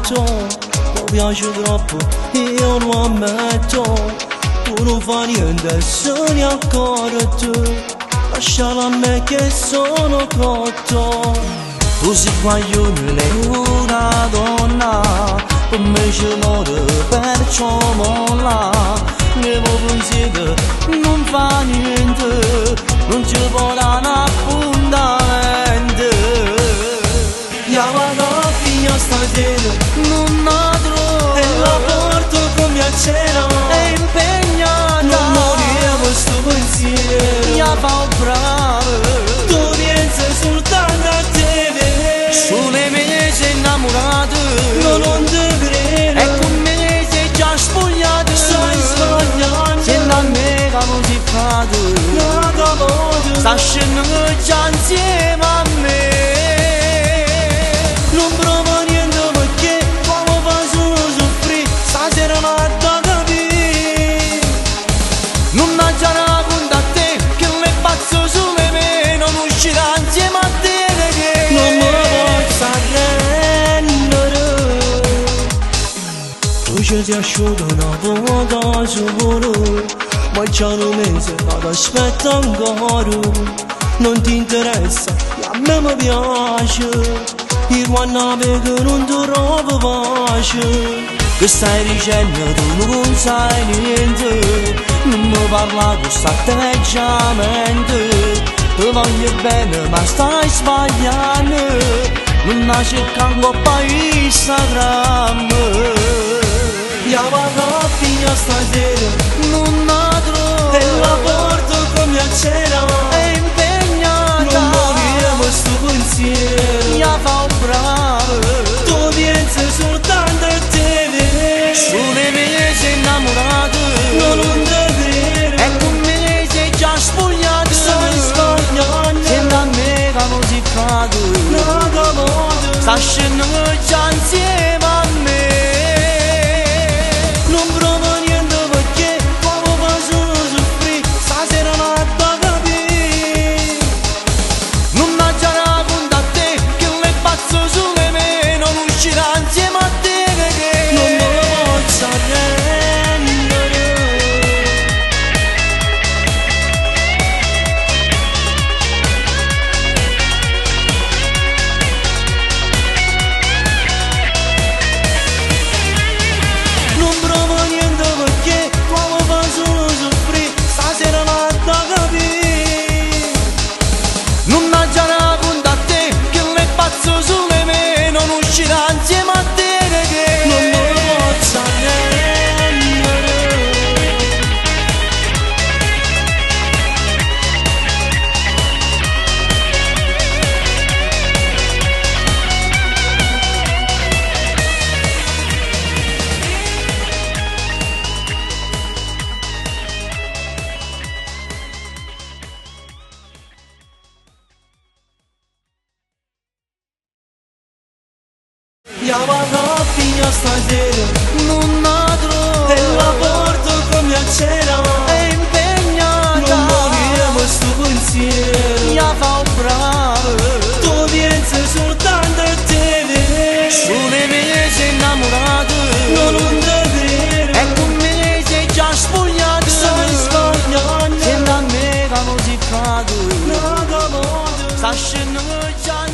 ammetto, mi piace troppo, io lo ammetto. Tu non fai niente se ne accorgi, lasciala a me che sono cotto. Tu sei guaglione, lei una donna, per me ci muore, perciò molla. Ne vuoi pensiero, non fa niente, non ci può dare un appuntamento. Chiama la figlia stasera, non la trovo, e la porto come a cena. È impegnata, non moriamo sto pensiero, io fa bravo, tu pensi soltanto a te. Sulle me sei innamorato, no, non te credo, e con me sei già spogliato. Stai sbagliando, se da me che non si fa nada voglio, sta scendendo già insieme a me. Non provo niente perché come fa solo soffrire, stasera non ha da capire. Non ha già raccontato a te che le pazzo sulle me, non uscirà insieme a te che non mi posso arrendere. Tu ci sei asciutto una volta solo, ma già un mese ad aspetta ancora. Non ti interessa, a me mi piace, io quando vedo non ti trovo pace. Che stai dicendo tu non sai niente, non mi parla con questo atteggiamento. Ti voglio bene ma stai sbagliando, non la cercando per Instagram. Chiama la figlia stasera, non la trovo, e la porto come a cena. È impegnata, non moriamo sto pensiero, io fa bravo, tu pensi soltanto a te. Sulle me sei innamorato, no, non te credo, e con me sei già spogliato. Stai sbagliando, se da me che non si fa nada voglio, sta scendendo già insieme a me. Non provo niente perché come fa solo soffrire, stasera non ha da capire. Non ha già raccontato a te che le pazzo sulle me, non uscirà insieme a te che non mi posso arrendere. Non provo niente perché come fa solo soffrire, stasera non ha da capire. Non ha già raccontato a te che le pazzo sulle me, non uscirà insieme a te che non mi posso arrendere. Chiama la figlia stasera, non la trovo, e la porto come a cena. È impegnata, non moriamo sto pensiero, io fa bravo, tu pensi soltanto a te. Sulle me sei innamorato, no, non te credo, e con me sei già spogliato. Stai sbagliando, se da me che non si fa nada voglio, sta scendendo già